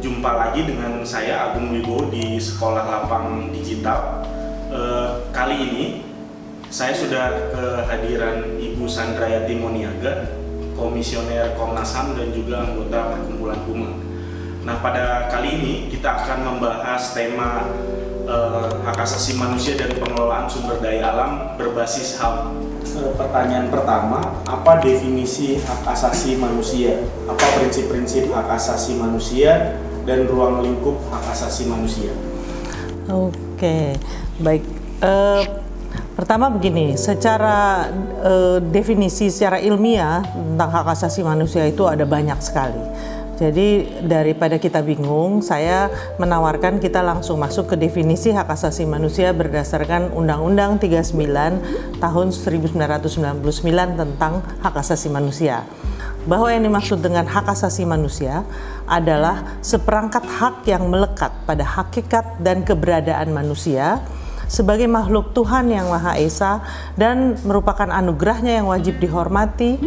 Jumpa lagi dengan saya Agung Wibowo di Sekolah Lapang Digital. Kali ini saya sudah kehadiran Ibu Sandrayati Moniaga, Komisioner Komnas HAM dan juga anggota Perkumpulan Humas. Nah, pada kali ini kita akan membahas tema hak asasi manusia dan pengelolaan sumber daya alam berbasis HAM. Pertanyaan pertama, apa definisi hak asasi manusia? Apa prinsip-prinsip hak asasi manusia dan ruang lingkup hak asasi manusia? Oke, baik. Pertama begini, secara definisi secara ilmiah tentang hak asasi manusia itu ada banyak sekali. Jadi daripada kita bingung, saya menawarkan kita langsung masuk ke definisi hak asasi manusia berdasarkan Undang-Undang 39 tahun 1999 tentang hak asasi manusia. Bahwa yang dimaksud dengan hak asasi manusia adalah seperangkat hak yang melekat pada hakikat dan keberadaan manusia sebagai makhluk Tuhan yang Maha Esa dan merupakan anugerahnya yang wajib dihormati,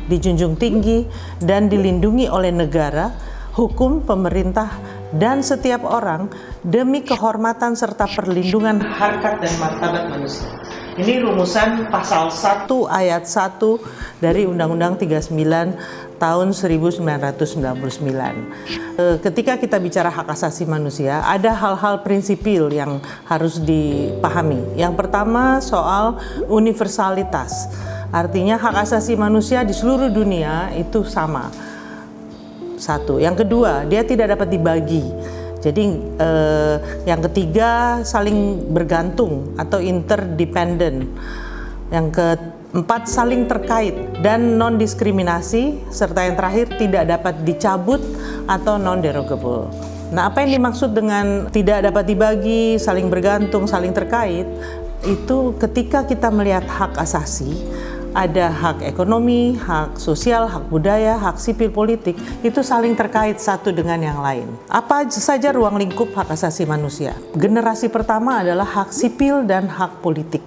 dijunjung tinggi, dan dilindungi oleh negara, hukum, pemerintah, dan setiap orang demi kehormatan serta perlindungan harkat dan martabat manusia. Ini rumusan pasal 1 ayat 1 dari Undang-Undang 39 tahun 1999. Ketika kita bicara hak asasi manusia, ada hal-hal prinsipil yang harus dipahami. Yang pertama soal universalitas. Artinya hak asasi manusia di seluruh dunia itu sama. Satu. Yang kedua, dia tidak dapat dibagi. Jadi yang ketiga, saling bergantung atau interdependent. Yang keempat, saling terkait dan non-diskriminasi. Serta yang terakhir, tidak dapat dicabut atau non-derogable. Nah, apa yang dimaksud dengan tidak dapat dibagi, saling bergantung, saling terkait, itu ketika kita melihat hak asasi, ada hak ekonomi, hak sosial, hak budaya, hak sipil politik, itu saling terkait satu dengan yang lain. Apa saja ruang lingkup hak asasi manusia? Generasi pertama adalah hak sipil dan hak politik.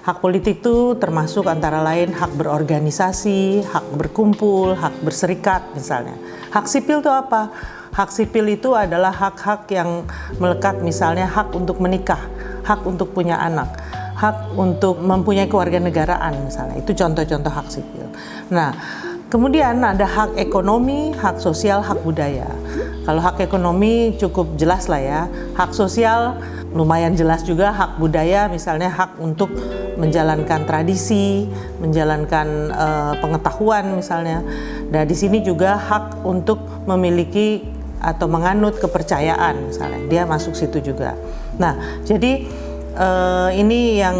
Hak politik itu termasuk antara lain hak berorganisasi, hak berkumpul, hak berserikat misalnya. Hak sipil itu apa? Hak sipil itu adalah hak-hak yang melekat, misalnya hak untuk menikah, hak untuk punya anak, hak untuk mempunyai kewarganegaraan misalnya. Itu contoh-contoh hak sipil. Nah, kemudian ada hak ekonomi, hak sosial, hak budaya. Kalau hak ekonomi cukup jelas lah ya. Hak sosial lumayan jelas juga, hak budaya misalnya hak untuk menjalankan tradisi, menjalankan pengetahuan misalnya. Nah, di sini juga hak untuk memiliki atau menganut kepercayaan misalnya. Dia masuk situ juga. Nah, jadi ini yang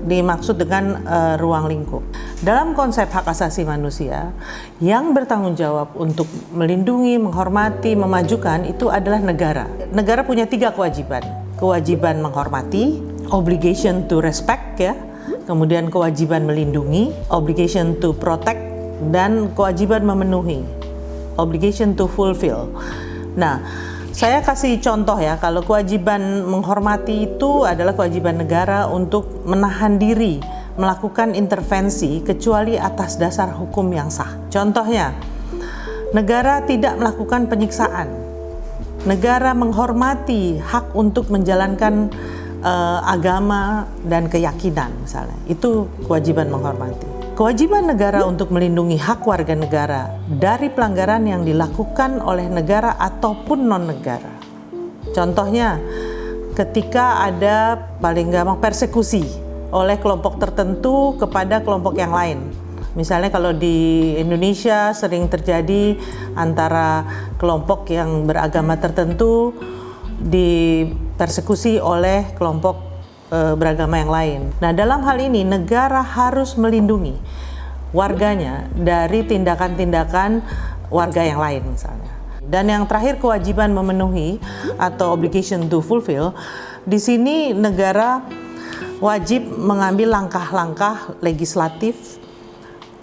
dimaksud dengan ruang lingkup. Dalam konsep hak asasi manusia, yang bertanggung jawab untuk melindungi, menghormati, memajukan itu adalah negara. Negara punya 3 kewajiban. Kewajiban menghormati, obligation to respect ya, kemudian kewajiban melindungi, obligation to protect, dan kewajiban memenuhi, obligation to fulfill. Nah, saya kasih contoh ya, kalau kewajiban menghormati itu adalah kewajiban negara untuk menahan diri melakukan intervensi kecuali atas dasar hukum yang sah. Contohnya, negara tidak melakukan penyiksaan. Negara menghormati hak untuk menjalankan agama dan keyakinan misalnya. Itu kewajiban menghormati. Kewajiban negara untuk melindungi hak warga negara dari pelanggaran yang dilakukan oleh negara ataupun non-negara. Contohnya, ketika ada paling gampang persekusi oleh kelompok tertentu kepada kelompok yang lain. Misalnya kalau di Indonesia sering terjadi antara kelompok yang beragama tertentu dipersekusi oleh kelompok beragama yang lain. Nah, dalam hal ini negara harus melindungi warganya dari tindakan-tindakan warga yang lain misalnya. Dan yang terakhir, kewajiban memenuhi atau obligation to fulfill. Di sini negara wajib mengambil langkah-langkah legislatif,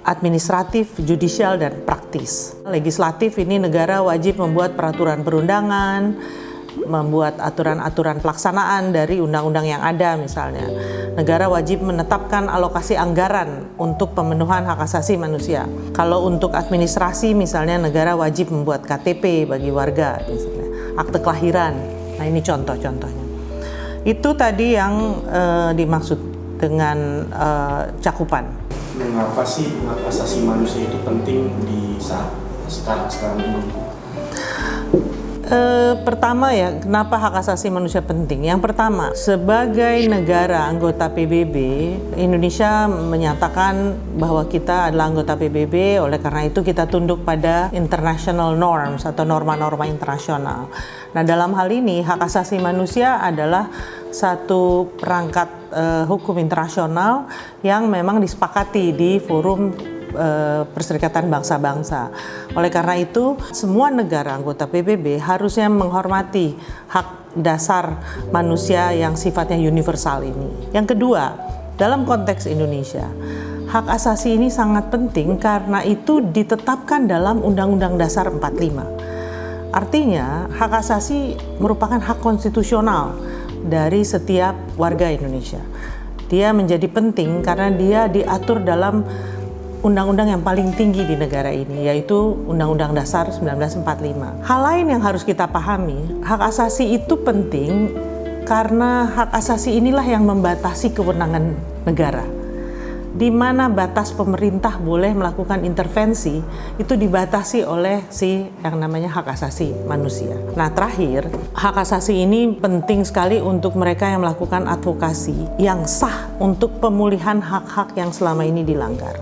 administratif, judicial, dan praktis. Legislatif ini negara wajib membuat peraturan perundangan, membuat aturan-aturan pelaksanaan dari undang-undang yang ada misalnya. Negara wajib menetapkan alokasi anggaran untuk pemenuhan hak asasi manusia. Kalau untuk administrasi misalnya negara wajib membuat KTP bagi warga misalnya, akte kelahiran. Nah ini contoh-contohnya. Itu tadi yang dimaksud dengan cakupan. Mengapa sih hak asasi manusia itu penting di saat sekarang ini? Pertama ya, kenapa hak asasi manusia penting? Yang pertama, sebagai negara anggota PBB, Indonesia menyatakan bahwa kita adalah anggota PBB, oleh karena itu kita tunduk pada international norms atau norma-norma internasional. Nah, dalam hal ini hak asasi manusia adalah satu perangkat hukum internasional yang memang disepakati di forum Perserikatan Bangsa-Bangsa. Oleh karena itu, semua negara anggota PBB harusnya menghormati hak dasar manusia yang sifatnya universal ini. Yang kedua, dalam konteks Indonesia, hak asasi ini sangat penting karena itu ditetapkan dalam Undang-Undang Dasar 45. Artinya, hak asasi merupakan hak konstitusional dari setiap warga Indonesia. Dia menjadi penting karena dia diatur dalam undang-undang yang paling tinggi di negara ini, yaitu Undang-Undang Dasar 1945. Hal lain yang harus kita pahami, hak asasi itu penting karena hak asasi inilah yang membatasi kewenangan negara. Di mana batas pemerintah boleh melakukan intervensi, itu dibatasi oleh yang namanya hak asasi manusia. Nah terakhir, hak asasi ini penting sekali untuk mereka yang melakukan advokasi yang sah untuk pemulihan hak-hak yang selama ini dilanggar.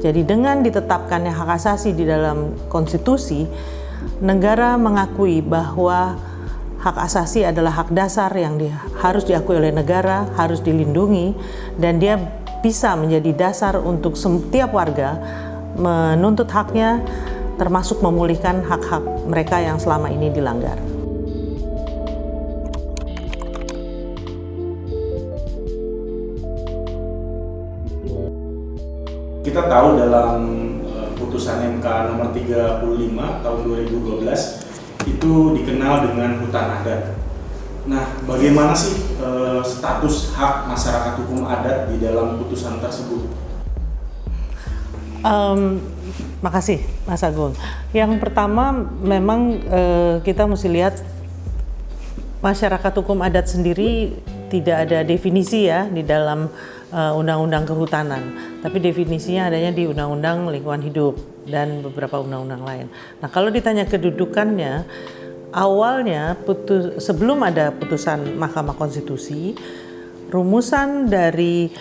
Jadi dengan ditetapkannya hak asasi di dalam konstitusi, negara mengakui bahwa hak asasi adalah hak dasar yang harus diakui oleh negara, harus dilindungi, dan dia bisa menjadi dasar untuk setiap warga menuntut haknya, termasuk memulihkan hak-hak mereka yang selama ini dilanggar. Kita tahu dalam putusan MK nomor 35 tahun 2012 itu dikenal dengan hutan adat. Nah, bagaimana sih status hak masyarakat hukum adat di dalam putusan tersebut? Makasih Mas Agung. Yang pertama memang kita mesti lihat masyarakat hukum adat sendiri tidak ada definisi ya di dalam undang-undang kehutanan, tapi definisinya adanya di undang-undang lingkungan hidup dan beberapa undang-undang lain. Nah kalau ditanya kedudukannya, awalnya sebelum ada putusan Mahkamah Konstitusi, rumusan dari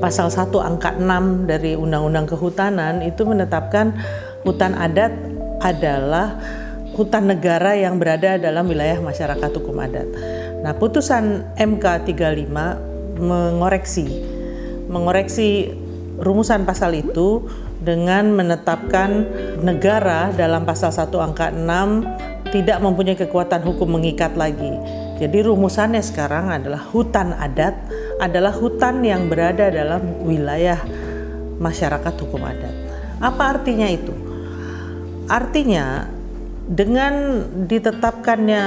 pasal 1 angka 6 dari Undang-Undang Kehutanan itu menetapkan hutan adat adalah hutan negara yang berada dalam wilayah masyarakat hukum adat. Nah, putusan MK 35 mengoreksi rumusan pasal itu dengan menetapkan negara dalam pasal 1 angka 6 tidak mempunyai kekuatan hukum mengikat lagi. Jadi rumusannya sekarang adalah hutan adat adalah hutan yang berada dalam wilayah masyarakat hukum adat. Apa artinya itu? Artinya dengan ditetapkannya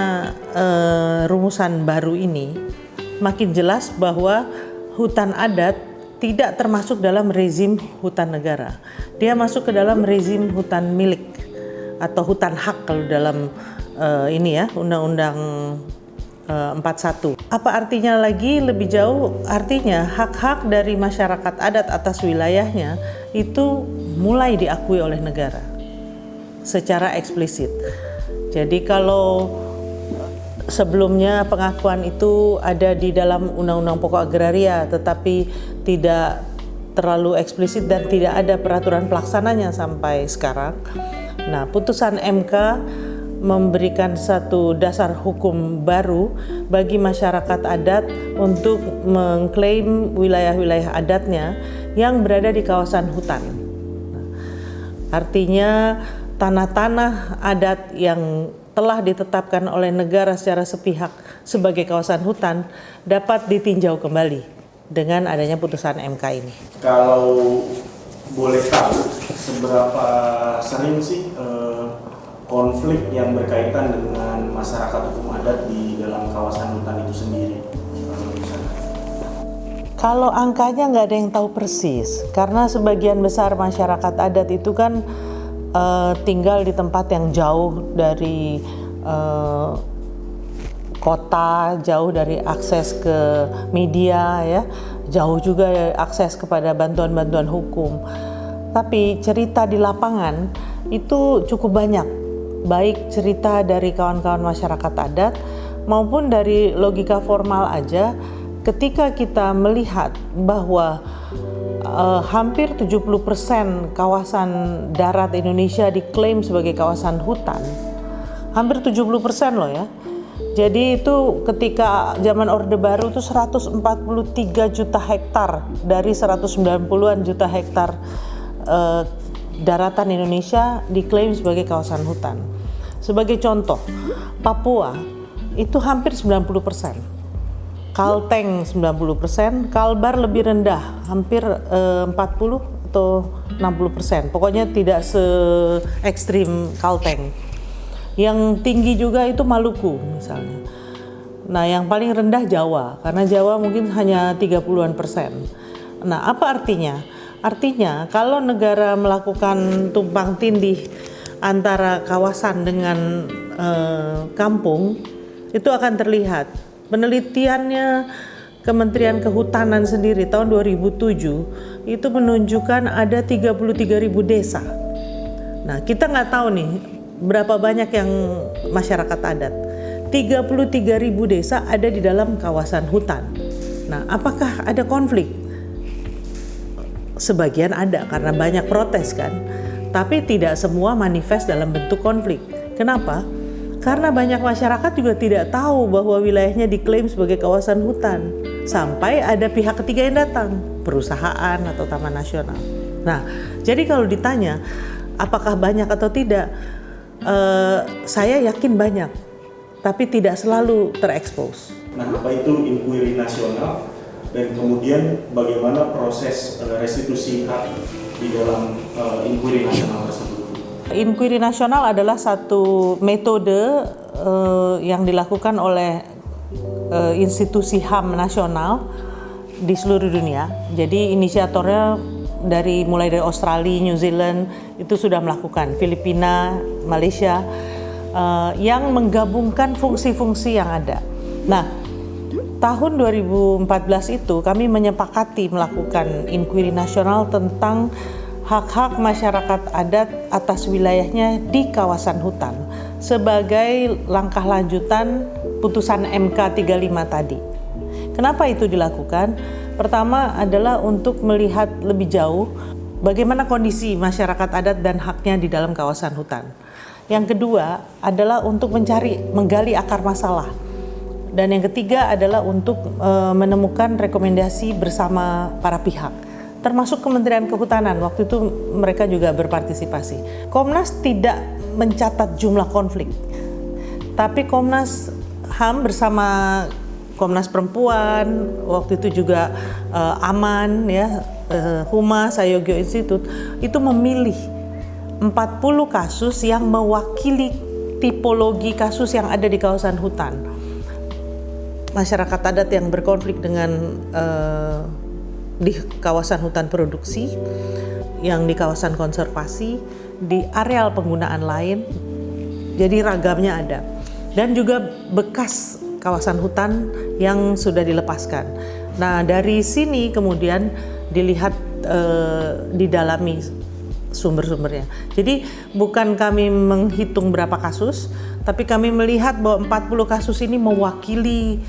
rumusan baru ini, makin jelas bahwa hutan adat tidak termasuk dalam rezim hutan negara. Dia masuk ke dalam rezim hutan milik atau hutan hak kalau dalam Undang-Undang 41. Apa artinya lagi lebih jauh? Artinya hak-hak dari masyarakat adat atas wilayahnya itu mulai diakui oleh negara secara eksplisit. Jadi kalau sebelumnya pengakuan itu ada di dalam Undang-Undang Pokok Agraria tetapi tidak terlalu eksplisit dan tidak ada peraturan pelaksananya sampai sekarang. Nah, putusan MK memberikan satu dasar hukum baru bagi masyarakat adat untuk mengklaim wilayah-wilayah adatnya yang berada di kawasan hutan. Artinya tanah-tanah adat yang telah ditetapkan oleh negara secara sepihak sebagai kawasan hutan dapat ditinjau kembali dengan adanya putusan MK ini. Kalau boleh tahu, seberapa sering sih konflik yang berkaitan dengan masyarakat hukum adat di dalam kawasan hutan itu sendiri? Kalau angkanya nggak ada yang tahu persis, karena sebagian besar masyarakat adat itu kan tinggal di tempat yang jauh dari kota, jauh dari akses ke media, ya, jauh juga dari akses kepada bantuan-bantuan hukum. Tapi cerita di lapangan itu cukup banyak, baik cerita dari kawan-kawan masyarakat adat maupun dari logika formal aja. Ketika kita melihat bahwa hampir 70% kawasan darat Indonesia diklaim sebagai kawasan hutan, hampir 70% loh ya. Jadi itu ketika zaman Orde Baru itu 143 juta hektar dari 190-an juta hektar daratan Indonesia diklaim sebagai kawasan hutan. Sebagai contoh, Papua itu hampir 90%. Kalteng 90%, Kalbar lebih rendah, hampir 40 atau 60%. Pokoknya tidak se ekstrim Kalteng. Yang tinggi juga itu Maluku misalnya. Nah, yang paling rendah Jawa, karena Jawa mungkin hanya 30-an%. Nah, apa artinya? Artinya kalau negara melakukan tumpang tindih antara kawasan dengan kampung, itu akan terlihat. Penelitiannya Kementerian Kehutanan sendiri tahun 2007 itu menunjukkan ada 33.000 desa. Nah, kita nggak tahu nih berapa banyak yang masyarakat adat. 33.000 desa ada di dalam kawasan hutan. Nah, apakah ada konflik? Sebagian ada karena banyak protes kan. Tapi tidak semua manifest dalam bentuk konflik. Kenapa? Karena banyak masyarakat juga tidak tahu bahwa wilayahnya diklaim sebagai kawasan hutan. Sampai ada pihak ketiga yang datang, perusahaan atau Taman Nasional. Nah, jadi kalau ditanya apakah banyak atau tidak, saya yakin banyak, tapi tidak selalu terekspos. Nah, apa itu inkuiri nasional dan kemudian bagaimana proses restitusi hak di dalam inkuiri nasional tersebut? Inkuiri nasional adalah satu metode yang dilakukan oleh institusi HAM nasional di seluruh dunia. Jadi inisiatornya mulai dari Australia, New Zealand itu sudah melakukan, Filipina, Malaysia, yang menggabungkan fungsi-fungsi yang ada. Nah, tahun 2014 itu kami menyepakati melakukan inkuiri nasional tentang hak-hak masyarakat adat atas wilayahnya di kawasan hutan sebagai langkah lanjutan putusan MK 35 tadi. Kenapa itu dilakukan? Pertama adalah untuk melihat lebih jauh bagaimana kondisi masyarakat adat dan haknya di dalam kawasan hutan. Yang kedua adalah untuk menggali akar masalah. Dan yang ketiga adalah untuk menemukan rekomendasi bersama para pihak, termasuk Kementerian Kehutanan. Waktu itu mereka juga berpartisipasi. Komnas tidak mencatat jumlah konflik, tapi Komnas HAM bersama Komnas Perempuan, waktu itu juga Aman, ya, Humas, Sayogyo Institute, itu memilih 40 kasus yang mewakili tipologi kasus yang ada di kawasan hutan. Masyarakat adat yang berkonflik dengan di kawasan hutan produksi, yang di kawasan konservasi, di areal penggunaan lain, jadi ragamnya ada. Dan juga bekas kawasan hutan yang sudah dilepaskan. Nah, dari sini kemudian dilihat, didalami sumber-sumbernya. Jadi bukan kami menghitung berapa kasus, tapi kami melihat bahwa 40 kasus ini mewakili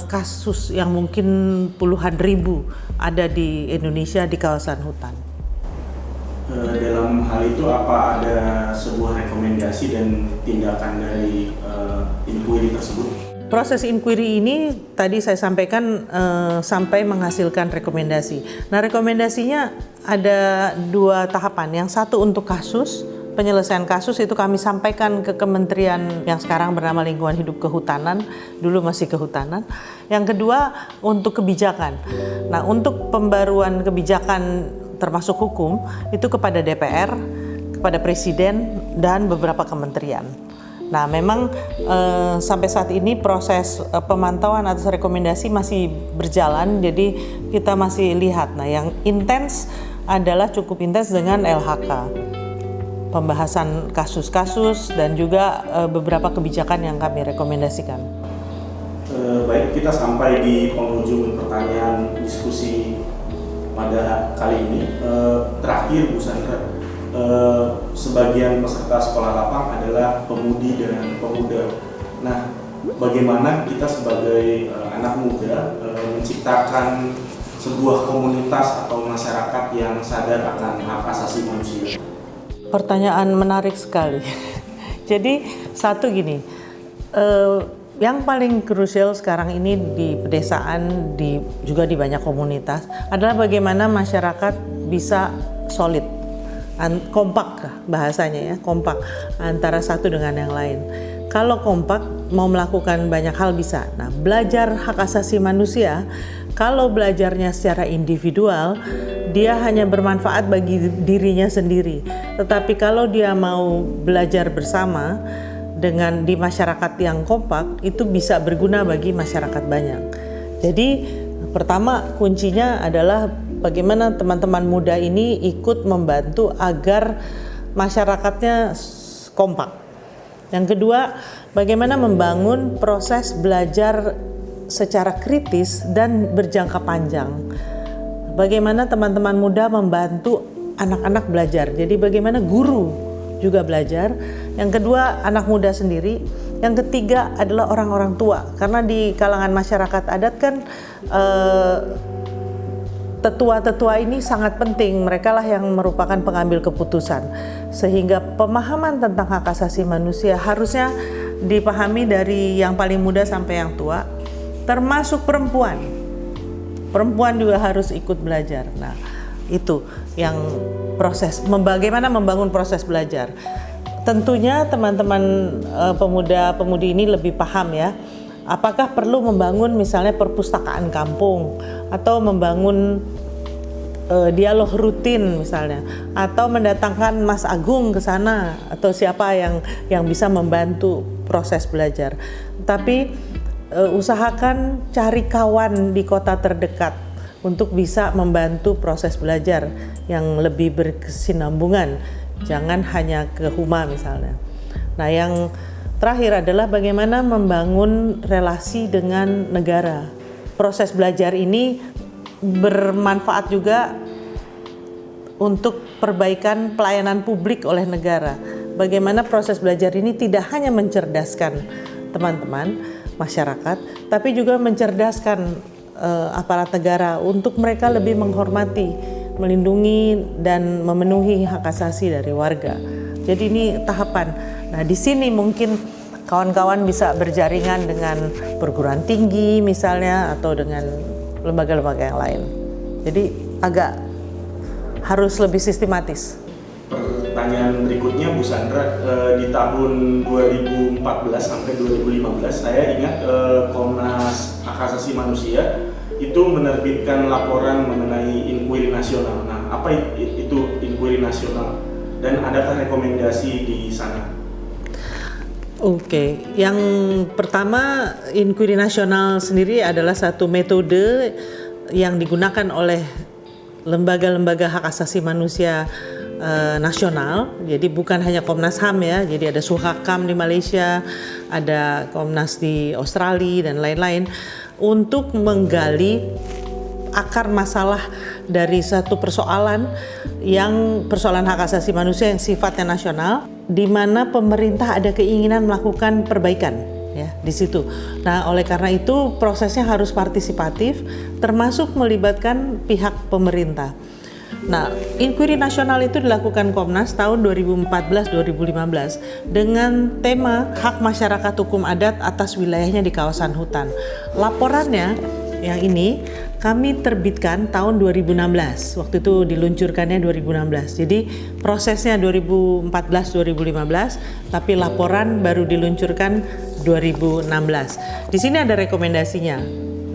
kasus yang mungkin puluhan ribu ada di Indonesia di kawasan hutan. Dalam hal itu apa ada sebuah rekomendasi dan tindakan dari inkuiri tersebut? Proses inkuiri ini tadi saya sampaikan sampai menghasilkan rekomendasi. Nah, rekomendasinya ada 2 tahapan. Yang satu untuk kasus, penyelesaian kasus itu kami sampaikan ke kementerian yang sekarang bernama Lingkungan Hidup Kehutanan, dulu masih Kehutanan. Yang kedua untuk kebijakan. Nah, untuk pembaruan kebijakan termasuk hukum itu kepada DPR, kepada Presiden dan beberapa kementerian. Nah, memang sampai saat ini proses pemantauan atas rekomendasi masih berjalan, jadi kita masih lihat. Nah, yang intens adalah cukup intens dengan LHK, pembahasan kasus-kasus dan juga beberapa kebijakan yang kami rekomendasikan. Baik, kita sampai di penghujung pertanyaan diskusi pada kali ini. Terakhir, Bu Sandra, sebagian peserta sekolah lapang adalah pemudi dan pemuda. Nah, bagaimana kita sebagai anak muda menciptakan sebuah komunitas atau masyarakat yang sadar akan hak asasi manusia? Pertanyaan menarik sekali. Jadi satu gini, yang paling krusial sekarang ini di pedesaan, juga di banyak komunitas adalah bagaimana masyarakat bisa solid, kompak bahasanya ya, kompak antara satu dengan yang lain. Kalau kompak mau melakukan banyak hal bisa. Nah, belajar hak asasi manusia, kalau belajarnya secara individual, dia hanya bermanfaat bagi dirinya sendiri. Tetapi kalau dia mau belajar bersama dengan di masyarakat yang kompak, itu bisa berguna bagi masyarakat banyak. Jadi pertama kuncinya adalah bagaimana teman-teman muda ini ikut membantu agar masyarakatnya kompak. Yang kedua, bagaimana membangun proses belajar secara kritis dan berjangka panjang. Bagaimana teman-teman muda membantu anak-anak belajar. Jadi bagaimana guru juga belajar. Yang kedua, anak muda sendiri. Yang ketiga adalah orang-orang tua. Karena di kalangan masyarakat adat kan tetua-tetua ini sangat penting, mereka lah yang merupakan pengambil keputusan, sehingga pemahaman tentang hak asasi manusia harusnya dipahami dari yang paling muda sampai yang tua, termasuk perempuan. Perempuan juga harus ikut belajar. Nah, itu yang proses, bagaimana membangun proses belajar. Tentunya teman-teman pemuda-pemudi ini lebih paham ya, apakah perlu membangun misalnya perpustakaan kampung atau membangun dialog rutin misalnya, atau mendatangkan Mas Agung ke sana atau siapa yang bisa membantu proses belajar. Tapi usahakan cari kawan di kota terdekat untuk bisa membantu proses belajar yang lebih berkesinambungan. Jangan hanya ke Huma misalnya. Nah, yang terakhir adalah bagaimana membangun relasi dengan negara. Proses belajar ini bermanfaat juga untuk perbaikan pelayanan publik oleh negara. Bagaimana proses belajar ini tidak hanya mencerdaskan teman-teman masyarakat, tapi juga mencerdaskan aparat negara untuk mereka lebih menghormati, melindungi dan memenuhi hak asasi dari warga. Jadi ini tahapan. Nah, di sini mungkin kawan-kawan bisa berjaringan dengan perguruan tinggi misalnya atau dengan lembaga-lembaga yang lain. Jadi agak harus lebih sistematis. Pertanyaan berikutnya, Bu Sandra, di tahun 2014 sampai 2015 saya ingat Komnas Hak Asasi Manusia itu menerbitkan laporan mengenai inkuiri nasional. Nah, apa itu inkuiri nasional dan adakah rekomendasi di sana? Oke, yang pertama, inkuiri nasional sendiri adalah satu metode yang digunakan oleh lembaga-lembaga hak asasi manusia nasional. Jadi bukan hanya Komnas HAM ya, jadi ada Suhakam di Malaysia, ada Komnas di Australia dan lain-lain, untuk menggali akar masalah dari satu persoalan hak asasi manusia yang sifatnya nasional, di mana pemerintah ada keinginan melakukan perbaikan ya di situ. Nah, oleh karena itu prosesnya harus partisipatif, termasuk melibatkan pihak pemerintah. Nah, inkuiri nasional itu dilakukan Komnas tahun 2014-2015 dengan tema hak masyarakat hukum adat atas wilayahnya di kawasan hutan. Laporannya yang ini kami terbitkan tahun 2016. Waktu itu diluncurkannya 2016. Jadi prosesnya 2014-2015, tapi laporan baru diluncurkan 2016. Di sini ada rekomendasinya,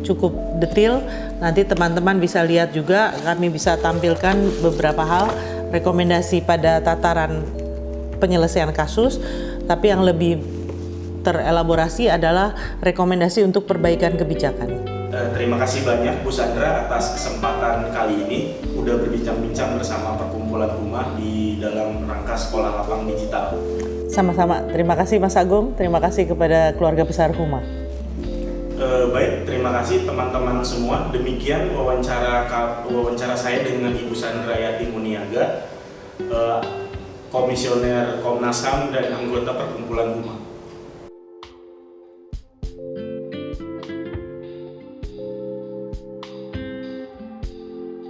cukup detail. Nanti teman-teman bisa lihat juga, kami bisa tampilkan beberapa hal rekomendasi pada tataran penyelesaian kasus, tapi yang lebih terelaborasi adalah rekomendasi untuk perbaikan kebijakan. Terima kasih banyak Bu Sandra atas kesempatan kali ini udah berbincang-bincang bersama Perkumpulan Huma di dalam rangka Sekolah Lapang Digital. Sama-sama, terima kasih Mas Agung, terima kasih kepada keluarga besar Huma. Baik, terima kasih teman-teman semua. Demikian wawancara saya dengan Ibu Sandrayati Muniaga, Komisioner Komnas HAM dan anggota Perkumpulan Huma.